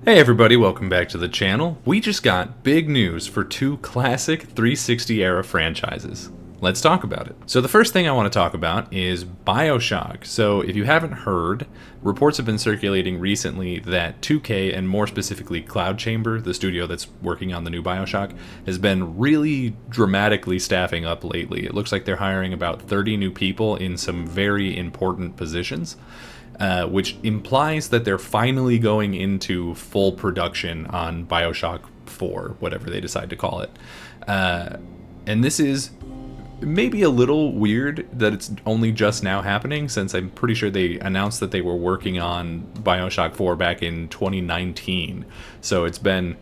Hey everybody, welcome back to the channel. We just got big news for two classic 360 era franchises. Let's talk about it. So the first thing I want to talk about is Bioshock. So if you haven't heard, reports have been circulating recently that 2K, and more specifically Cloud Chamber, the studio that's working on the new Bioshock, has been really dramatically staffing up lately. It looks like they're hiring about 30 new people in some very important positions. Which implies that they're finally going into full production on Bioshock 4, whatever they decide to call it. And this is maybe a little weird that it's only just now happening, since I'm pretty sure they announced that they were working on Bioshock 4 back in 2019. So it's been,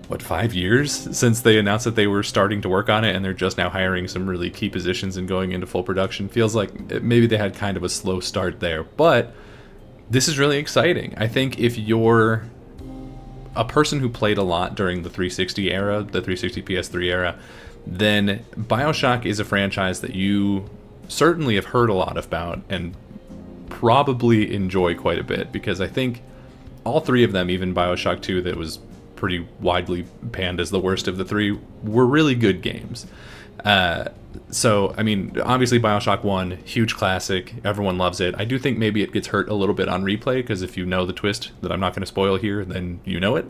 5 years since they announced that they were starting to work on it, and they're just now hiring some really key positions and going into full production. Feels like maybe they had kind of a slow start there, but this is really exciting. I think if you're a person who played a lot during the 360 era, the 360 PS3 era, then Bioshock is a franchise that you certainly have heard a lot about and probably enjoy quite a bit, because I think all three of them, even Bioshock 2 that was pretty widely panned as the worst of the three, were really good games. So, I mean, obviously Bioshock 1, huge classic, everyone loves it. I do think maybe it gets hurt a little bit on replay, because if you know the twist that I'm not going to spoil here, then you know it.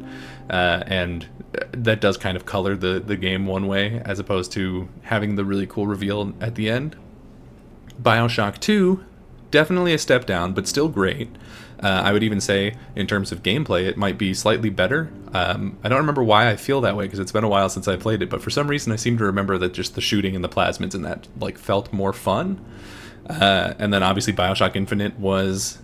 And that does kind of color the game one way, as opposed to having the really cool reveal at the end. Bioshock 2, definitely a step down, but still great. I would even say, in terms of gameplay, it might be slightly better. I don't remember why I feel that way, because it's been a while since I played it, but for some reason I seem to remember that just the shooting and the plasmids in that felt more fun. And then obviously Bioshock Infinite was,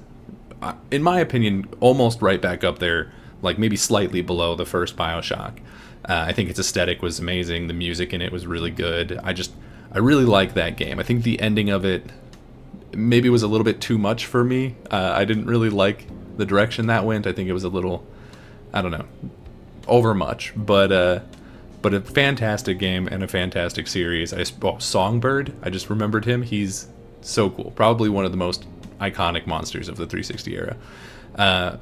in my opinion, almost right back up there, maybe slightly below the first Bioshock. I think its aesthetic was amazing, the music in it was really good. I really like that game. I think the ending of it maybe was a little bit too much for me. I didn't really like the direction that went. I think it was a little, I don't know, over much. But a fantastic game and a fantastic series. Songbird, I just remembered him. He's so cool. Probably one of the most iconic monsters of the 360 era.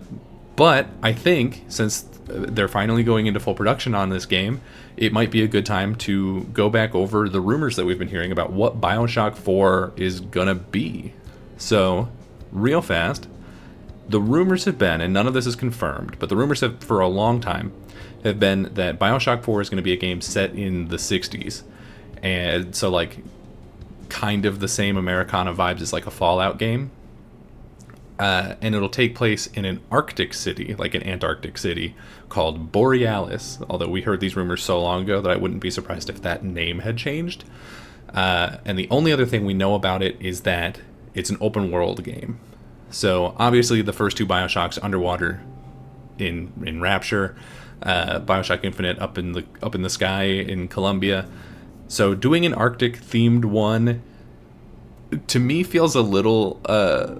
But I think since they're finally going into full production on this game, it might be a good time to go back over the rumors that we've been hearing about what Bioshock 4 is gonna be. So, real fast, the rumors have been, and none of this is confirmed, but the rumors have, for a long time, have been that Bioshock 4 is going to be a game set in the 60s. And so, kind of the same Americana vibes as, a Fallout game. And it'll take place in an Arctic city, an Antarctic city, called Borealis. Although we heard these rumors so long ago that I wouldn't be surprised if that name had changed. And the only other thing we know about it is that it's an open world game. So obviously the first two Bioshocks underwater in Rapture, Bioshock Infinite up in the sky in Columbia. So doing an Arctic themed one, to me, feels a little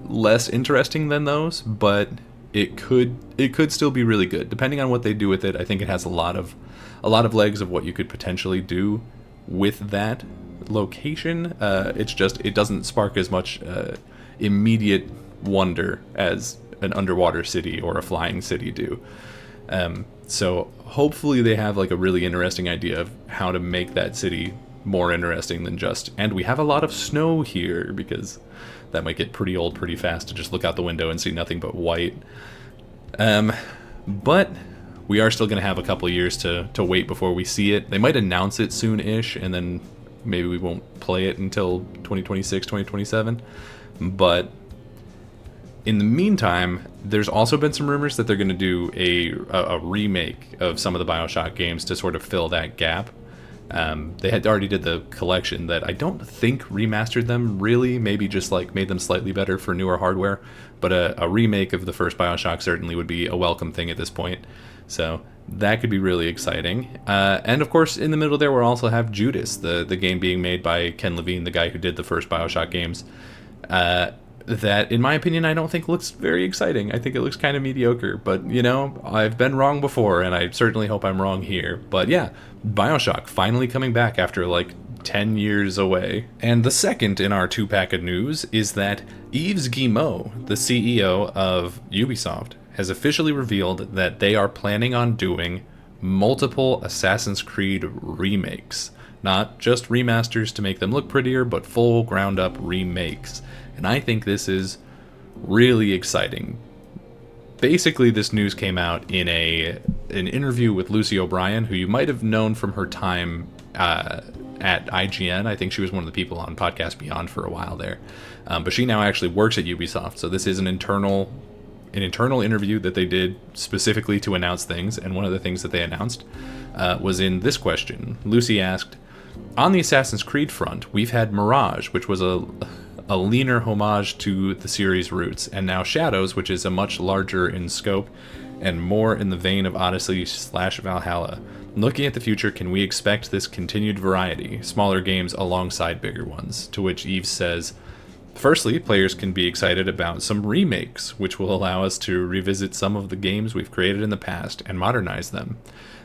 less interesting than those, but it could still be really good depending on what they do with it. I think it has a lot of legs of what you could potentially do with that location. It doesn't spark as much immediate wonder as an underwater city or a flying city do. So hopefully they have a really interesting idea of how to make that city more interesting than just, and we have a lot of snow here, because that might get pretty old pretty fast to just look out the window and see nothing but white. But we are still going to have a couple years to wait before we see it. They might announce it soon-ish, and then maybe we won't play it until 2026, 2027. But in the meantime, there's also been some rumors that they're going to do a remake of some of the Bioshock games to sort of fill that gap. They had already did the collection that I don't think remastered them really, maybe just made them slightly better for newer hardware, but a remake of the first Bioshock certainly would be a welcome thing at this point. So that could be really exciting. And of course, in the middle there we'll also have Judas, the game being made by Ken Levine, the guy who did the first Bioshock games. That, in my opinion, I don't think looks very exciting. I think it looks kind of mediocre, but, I've been wrong before, and I certainly hope I'm wrong here. But yeah, Bioshock finally coming back after, 10 years away. And the second in our two-pack of news is that Yves Guillemot, the CEO of Ubisoft, has officially revealed that they are planning on doing multiple Assassin's Creed remakes. Not just remasters to make them look prettier, but full ground up remakes. And I think this is really exciting. Basically, this news came out in an interview with Lucy O'Brien, who you might have known from her time at IGN. I think she was one of the people on Podcast Beyond for a while there. But she now actually works at Ubisoft, so this is an internal interview that they did specifically to announce things, and one of the things that they announced was in this question. Lucy asked, on the Assassin's Creed front, we've had Mirage, which was a leaner homage to the series' roots, and now Shadows, which is a much larger in scope and more in the vein of Odyssey/Valhalla. Looking at the future, can we expect this continued variety, smaller games alongside bigger ones? To which Yves says, firstly, players can be excited about some remakes, which will allow us to revisit some of the games we've created in the past and modernize them.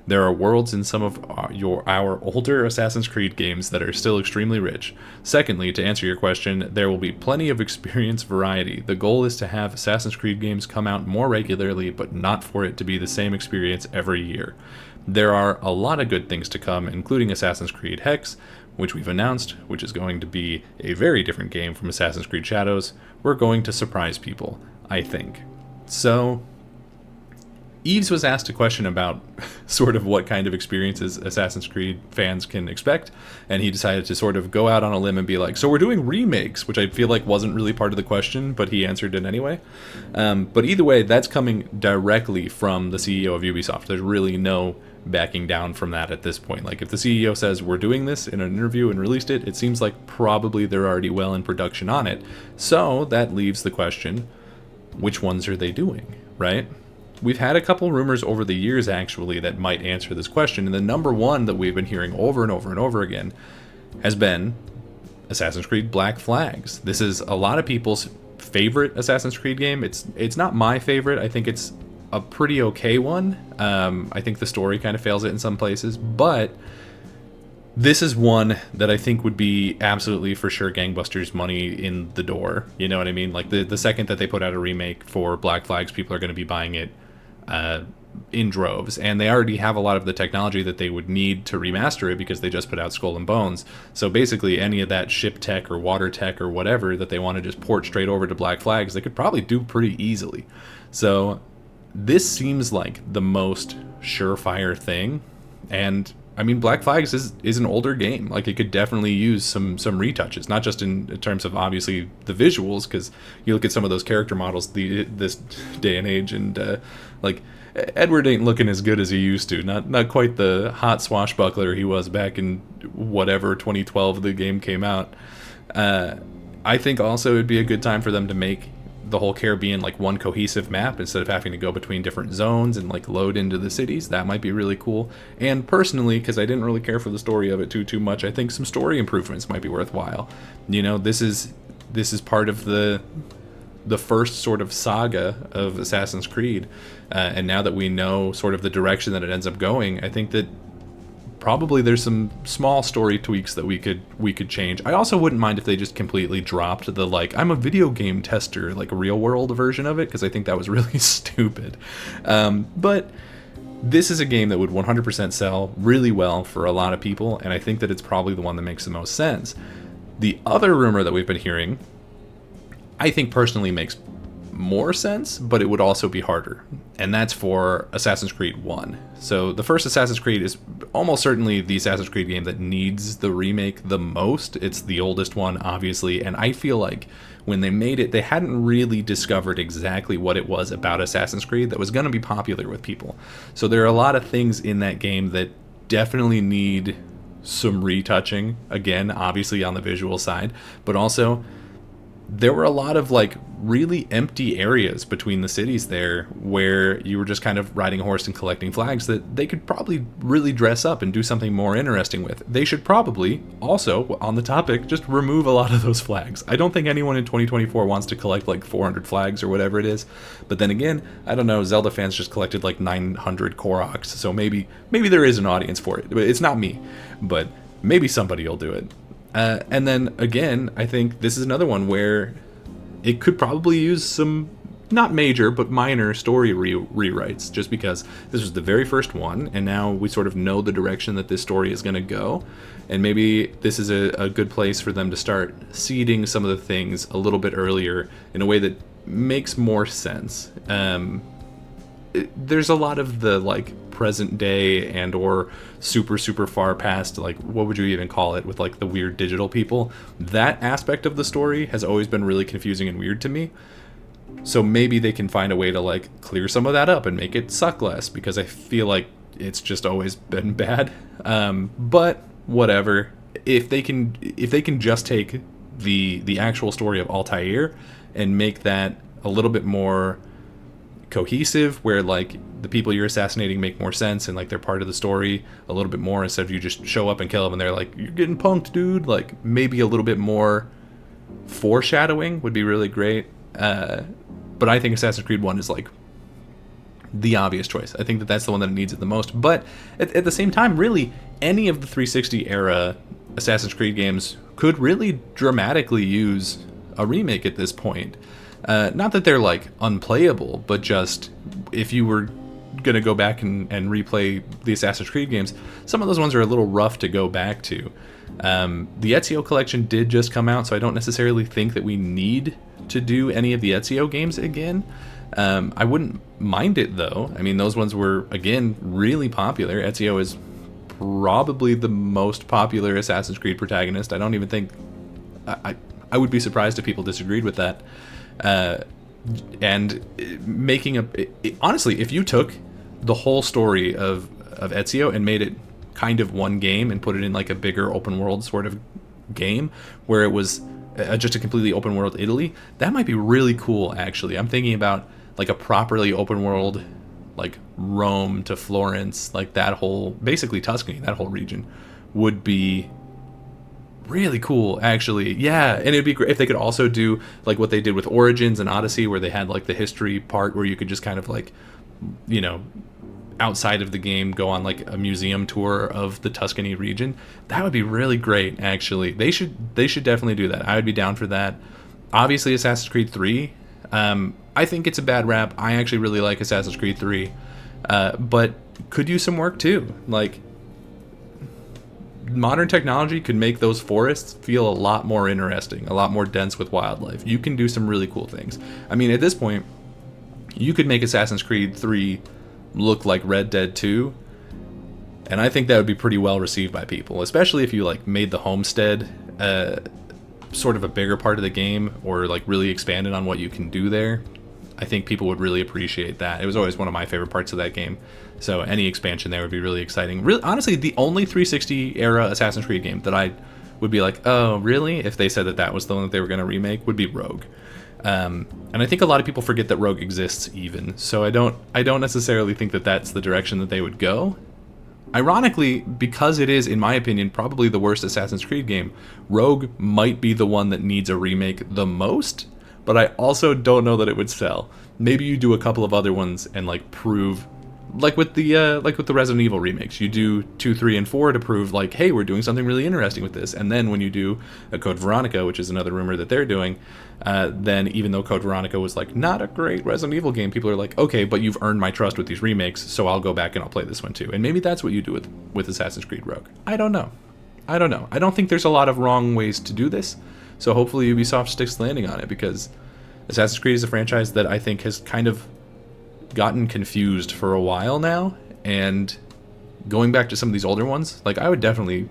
There are worlds in some of our older Assassin's Creed games that are still extremely rich. Secondly, to answer your question, there will be plenty of experience variety. The goal is to have Assassin's Creed games come out more regularly, but not for it to be the same experience every year. There are a lot of good things to come, including Assassin's Creed Hex, which we've announced, which is going to be a very different game from Assassin's Creed Shadows. We're going to surprise people, I think. So, Yves was asked a question about sort of what kind of experiences Assassin's Creed fans can expect, and he decided to sort of go out on a limb and be like, so we're doing remakes, which I feel like wasn't really part of the question, but he answered it anyway. But either way, that's coming directly from the CEO of Ubisoft. There's really no backing down from that at this point. Like, if the CEO says we're doing this in an interview and released it, it seems like probably they're already well in production on it. So that leaves the question, which ones are they doing, right? We've had a couple rumors over the years, actually, that might answer this question, and the number one that we've been hearing over and over and over again has been Assassin's Creed Black Flags. This is a lot of people's favorite Assassin's Creed game. It's not my favorite. I think it's a pretty okay one. I think the story kind of fails it in some places, but this is one that I think would be absolutely for sure gangbusters money in the door. You know what I mean? Like, the second that they put out a remake for Black Flags, people are going to be buying it in droves, and they already have a lot of the technology that they would need to remaster it because they just put out Skull and Bones. So basically any of that ship tech or water tech or whatever that they want to just port straight over to Black Flags, they could probably do pretty easily. So this seems like the most surefire thing, and I mean, Black Flags is an older game. Like, it could definitely use some retouches, not just in terms of obviously the visuals, because you look at some of those character models this day and age, and like, Edward ain't looking as good as he used to. Not quite the hot swashbuckler he was back in whatever 2012 the game came out. I think also it'd be a good time for them to make the whole Caribbean like one cohesive map instead of having to go between different zones and like load into the cities. That might be really cool. And personally, because I didn't really care for the story of it too much, I think some story improvements might be worthwhile. You know, this is part of the first sort of saga of Assassin's Creed, and now that we know sort of the direction that it ends up going, I think that probably there's some small story tweaks that we could change. I also wouldn't mind if they just completely dropped the like, I'm a video game tester, like a real world version of it, because I think that was really stupid. But this is a game that would 100% sell really well for a lot of people, and I think that it's probably the one that makes the most sense. The other rumor that we've been hearing, I think personally makes more sense, but it would also be harder, and that's for Assassin's Creed 1. So the first Assassin's Creed is almost certainly the Assassin's Creed game that needs the remake the most. It's the oldest one, obviously, and I feel like when they made it, they hadn't really discovered exactly what it was about Assassin's Creed that was going to be popular with people. So there are a lot of things in that game that definitely need some retouching, again, obviously on the visual side, but also there were a lot of like really empty areas between the cities there where you were just kind of riding a horse and collecting flags that they could probably really dress up and do something more interesting with. They should probably also, on the topic, just remove a lot of those flags. I don't think anyone in 2024 wants to collect like 400 flags or whatever it is. But then again, I don't know, Zelda fans just collected like 900 Koroks, so maybe there is an audience for it. It's not me, but maybe somebody will do it. And then again, I think this is another one where it could probably use some not major, but minor story rewrites, just because this was the very first one, and now we sort of know the direction that this story is going to go, and maybe this is a good place for them to start seeding some of the things a little bit earlier in a way that makes more sense. There's a lot of the like present day and or super far past, like what would you even call it, with like the weird digital people. That aspect of the story has always been really confusing and weird to me. So maybe they can find a way to like clear some of that up and make it suck less, because I feel like it's just always been bad. But whatever. If they can just take the actual story of Altair and make that a little bit more cohesive, where like the people you're assassinating make more sense and like they're part of the story a little bit more, instead of you just show up and kill them and they're like, you're getting punked, dude. Like maybe a little bit more foreshadowing would be really great. But I think Assassin's Creed 1 is like the obvious choice. I think that that's the one that needs it the most. But at the same time, really, any of the 360 era Assassin's Creed games could really dramatically use a remake at this point. Not that they're like unplayable, but just if you were gonna go back and replay the Assassin's Creed games, some of those ones are a little rough to go back to. The Ezio collection did just come out, so I don't necessarily think that we need to do any of the Ezio games again. I wouldn't mind it though. I mean, those ones were, again, really popular. Ezio is probably the most popular Assassin's Creed protagonist. I don't even think... I would be surprised if people disagreed with that. And making honestly, if you took the whole story of Ezio and made it kind of one game and put it in like a bigger open world sort of game where it was just a completely open world Italy, that might be really cool, actually. I'm thinking about like a properly open world, like Rome to Florence, like that whole, basically Tuscany, that whole region would be really cool, actually. Yeah, and it'd be great if they could also do like what they did with Origins and Odyssey, where they had like the history part where you could just kind of like, you know, outside of the game go on like a museum tour of the Tuscany region. That would be really great, actually. They should definitely do that. I would be down for that. Obviously, Assassin's Creed 3. I think it's a bad rap. I actually really like Assassin's Creed 3. But could use some work too. Like, modern technology could make those forests feel a lot more interesting, a lot more dense with wildlife. You can do some really cool things. I mean, at this point, you could make Assassin's Creed 3 look like Red Dead 2, and I think that would be pretty well received by people, especially if you like made the homestead sort of a bigger part of the game, or like really expanded on what you can do there. I think people would really appreciate that. It was always one of my favorite parts of that game, so any expansion there would be really exciting. Really, honestly, the only 360 era Assassin's Creed game that I would be like, oh really, if they said that that was the one that they were going to remake, would be Rogue. And I think a lot of people forget that Rogue exists even, so I don't necessarily think that that's the direction that they would go. Ironically, because it is, in my opinion, probably the worst Assassin's Creed game, Rogue might be the one that needs a remake the most, but I also don't know that it would sell. Maybe you do a couple of other ones and like prove, like with the Resident Evil remakes, you do 2, 3, and 4 to prove like, hey, we're doing something really interesting with this. And then when you do a Code Veronica, which is another rumor that they're doing, then even though Code Veronica was like not a great Resident Evil game, people are like, okay, but you've earned my trust with these remakes, so I'll go back and I'll play this one too. And maybe that's what you do with Assassin's Creed Rogue. I don't know. I don't think there's a lot of wrong ways to do this. So hopefully Ubisoft sticks landing on it, because Assassin's Creed is a franchise that I think has kind of gotten confused for a while now, and going back to some of these older ones, like, I would definitely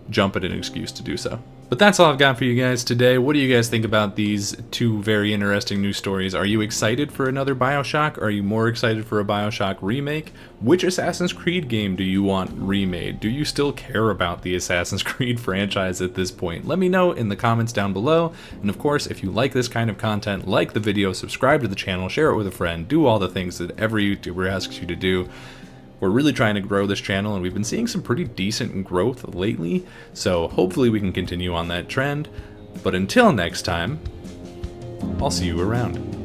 jump at an excuse to do so. But that's all I've got for you guys today. What do you guys think about these two very interesting news stories? Are you excited for another Bioshock? Are you more excited for a Bioshock remake? Which Assassin's Creed game do you want remade? Do you still care about the Assassin's Creed franchise at this point? Let me know in the comments down below. And of course, if you like this kind of content, like the video, subscribe to the channel, share it with a friend, do all the things that every YouTuber asks you to do. We're really trying to grow this channel, and we've been seeing some pretty decent growth lately, so hopefully we can continue on that trend. But until next time, I'll see you around.